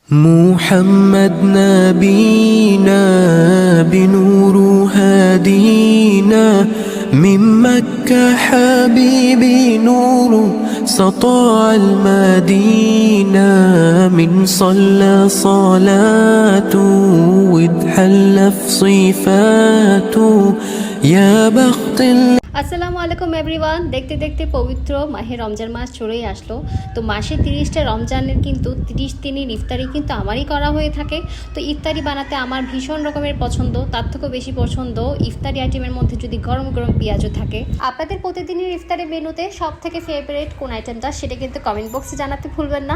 محمد نبينا بنور هادينا من مكة حبيبي نور سطاع المدينة من صلى صلاته واتحلى في صفاته يا بخت আসসালামু আলাইকুম এভরিওয়ান। দেখতে দেখতে পবিত্র মাহে রমজান মাস চলেই আসলো। তো মাসে 30টা রমজানের কিন্তু 30 দিনের ইফতারি কিন্তু আমারই করা হয়ে থাকে। তো ইফতারি বানাতে আমার ভীষণ রকমের পছন্দ, তার থেকেও বেশি পছন্দ ইফতারি আইটেমের মধ্যে যদি গরম গরম পেঁয়াজও থাকে। আপনাদের প্রতিদিনের ইফতারি মেনুতে সব থেকে ফেভারিট কোন আইটেমটা সেটা কিন্তু কমেন্ট বক্সে জানাতে ভুলবেন না।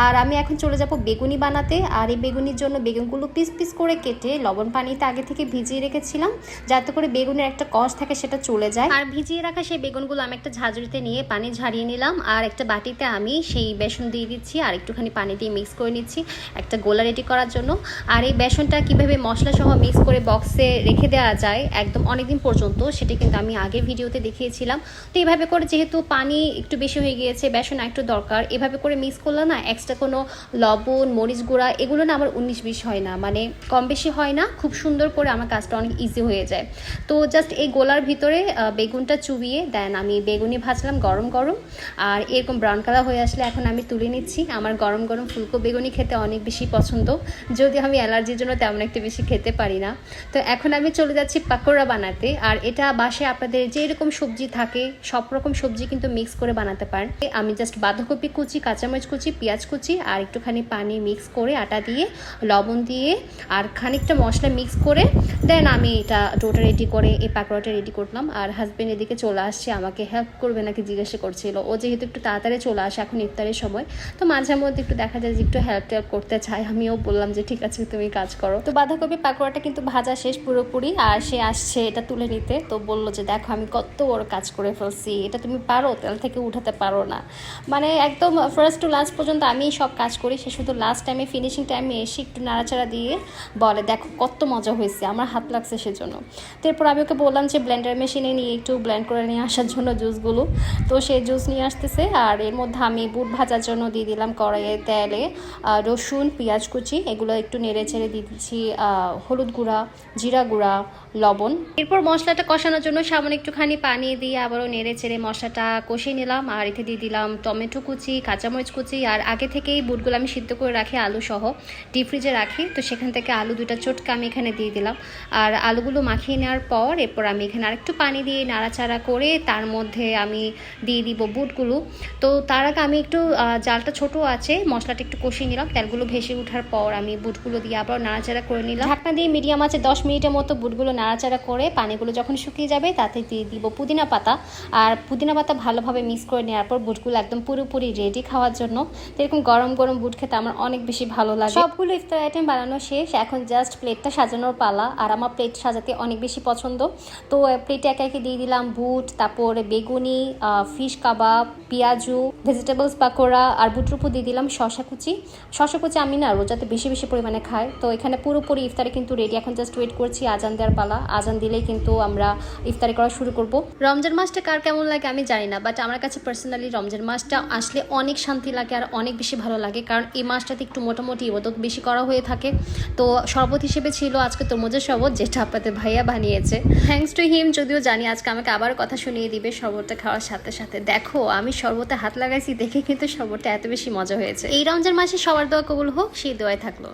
আর আমি এখন চলে যাব বেগুনি বানাতে। আর এই বেগুনির জন্য বেগুনগুলো পিস পিস করে কেটে লবণ পানিতে আগে থেকে ভিজিয়ে রেখেছিলাম, যাতে করে বেগুনের একটা কষ থাকে সেটা চলে যায়। আর ভিজিয়ে রাখা সেই বেগুনগুলো আমি একটা ঝাঁঝরিতে নিয়ে পানি ঝারিয়ে নিলাম। আর একটা বাটিতে আমি সেই বেসন দিয়ে দিচ্ছি আর একটুখানি পানি দিয়ে মিক্স করে নিচ্ছি একটা গোলা রেডি করার জন্য। আর এই বেসনটা কীভাবে মশলা সহ মিক্স করে বক্সে রেখে দেওয়া যায় একদম অনেকদিন পর্যন্ত, সেটা কিন্তু আমি আগের ভিডিওতে দেখিয়েছিলাম। তো এইভাবে করে যেহেতু পানি একটু বেশি হয়ে গিয়েছে, বেসন একটু দরকার, এভাবে করে মিক্স করলে না এক্সট্রা কোনো লবণ মরিচ গুঁড়া এগুলো না আমার 19-20 হয় না, মানে কম বেশি হয় না, খুব সুন্দর করে আমার কাজটা অনেক ইজি হয়ে যায়। তো জাস্ট এই গোলার ভিতরে বেগুনটা চুবিয়ে দেন আমি বেগুনি ভাজলাম গরম গরম। আর এরকম ব্রাউন কালার হয়ে আসলে এখন আমি তুলে নিচ্ছি। আমার গরম গরম ফুলকো বেগুনি খেতে অনেক বেশি পছন্দ, যদি আমি অ্যালার্জির জন্য তেমন একটা বেশি খেতে পারি না। তো এখন আমি চলে যাচ্ছি পাকোড়া বানাতে। আর এটা বাসায় আপনাদের যে এরকম সবজি থাকে সব রকম সবজি কিন্তু মিক্স করে বানাতে পারেন। আমি জাস্ট বাঁধাকপি কুচি, কাঁচামরিচ কুচি, পেঁয়াজ কুচি আর একটুখানি পানি মিক্স করে আটা দিয়ে লবণ দিয়ে আর খানিকটা মশলা মিক্স করে দেন আমি এটা ডোটা রেডি করে এই পাকোড়াটা রেডি করলাম। আর হাজব্যান্ড এদিকে চলে আসছে, আমাকে হেল্প করবে নাকি জিজ্ঞাসা করছিল। ও যেহেতু একটু তাড়াতাড়ি চলে আসে এখন ইফতারের সময়, তো মাঝে মধ্যে একটু দেখা যায় যে একটু হেল্প করতে চাই। আমিও বললাম যে ঠিক আছে তুমি কাজ করো। তো বাঁধাকপি পাকোড়াটা কিন্তু ভাজা শেষ পুরোপুরি, আর সে আসছে এটা তুলে নিতে। তো বললো যে দেখো আমি কত বড় কাজ করে ফেলছি, এটা তুমি পারো, তেল থেকে উঠাতে পারো না। মানে একদম ফার্স্ট টু লাস্ট পর্যন্ত আমি সব কাজ করি, সে শুধু লাস্ট টাইমে ফিনিশিং টাইমে এসে একটু নাড়াচাড়া দিয়ে বলে দেখো কত মজা হয়েছে, আমার হাত লাগছে সেজন্য। তারপর আমি ওকে বললাম যে ব্লেন্ডার মেশিনে নিয়ে একটু ব্লেন্ড করে নিয়ে আসার জন্য জুসগুলো। তো সেই জুস নিয়ে আসতেছে। আর এর মধ্যে আমি বুট ভাজার জন্য দিয়ে দিলাম কড়াইয়ে তেলে রসুন পেঁয়াজ কুচি, এগুলো একটু নেড়ে চেড়ে দিয়ে দিচ্ছি হলুদ গুঁড়া, জিরা গুঁড়া, লবণ। এরপর মশলাটা কষানোর জন্য সামান্য একটুখানি পানি দিয়ে আবারও নেড়ে চেড়ে মশলাটা কষিয়ে নিলাম। আর এতে দিয়ে দিলাম টমেটো কুচি, কাঁচামরিচ কুচি। আর আগে থেকেই বুটগুলো আমি সিদ্ধ করে রাখি আলু সহ, ডিপ ফ্রিজে রাখি। তো সেখান থেকে আলু 2টা চটকা আমি এখানে দিয়ে দিলাম। আর আলুগুলো মাখিয়ে নেওয়ার পর এরপর আমি এখানে আরেকটু পানি দিয়ে নাড়াচাড়া করে তার মধ্যে আমি দিয়ে দিব বুটগুলো। তো তার আগে আমি একটু জালটা ছোট আছে, মশলাটা একটু কষিয়ে নিলাম। তেলগুলো ভেসে ওঠার পর আমি বুটগুলো দিয়ে আবার নাড়াচাড়া করে নিলাম। ঢাকনা দিয়ে মিডিয়াম আছে 10 মিনিটের মতো বুটগুলো নাড়াচাড়া করে পানিগুলো যখন শুকিয়ে যাবে তাতে দিয়ে দিব পুদিনা পাতা। আর পুদিনা পাতা ভালোভাবে মিক্স করে নেওয়ার পর বুটগুলো একদম পুরোপুরি রেডি খাওয়ার জন্য। এরকম গরম গরম বুট খেতে আমার অনেক বেশি ভালো লাগে। সবগুলো ইফতার আইটেম বানানো শেষ, এখন জাস্ট প্লেটটা সাজানোর পালা। আর আমার প্লেট সাজাতে অনেক বেশি পছন্দ। তো প্লেটে একে একে দিয়ে দিলাম বুট, তারপর বেগুনি, ফিশ কাবাব, পেঁয়াজু, ভেজিটেবলস পাকোড়া আর বুটের উপর দিয়ে দিলাম শশা কুচি। শশা কুচি আমি না রোজাতে বেশি বেশি পরিমাণে খাই। তো এখানে পুরোপুরি ইফতারি কিন্তু রেডি, এখন জাস্ট ওয়েট করছি আজান দেওয়ার পালা। আজান দিলেই কিন্তু আমরা ইফতারি করা শুরু করব। রমজান মাসটা কার কেমন লাগে আমি জানি না, বাট আমার কাছে পার্সোনালি রমজান মাসটা আসলে অনেক শান্তি লাগে আর অনেক বেশি ভালো লাগে, কারণ এই মাসটাতে একটু মোটামুটি ইবাদত বেশি করা হয়ে থাকে। তো শরবত হিসেবে ছিল আজকে তরমুজের শরবত, যেটা আপনাদের ভাইয়া বানিয়েছে, থ্যাঙ্কস টু হিম। যদিও জানি আজকে আমাকে আবার কথা শুনিয়ে দিবে শরবতটা খাওয়ার সাথে সাথে। দেখো আমি শরবতে হাত লাগাইছি দেখে কিন্তু শরবতটা এত বেশি মজা হয়েছে। এই রমজান মাসে সবার দোয়া কবুল হোক, সেই দোয়াই থাকলো।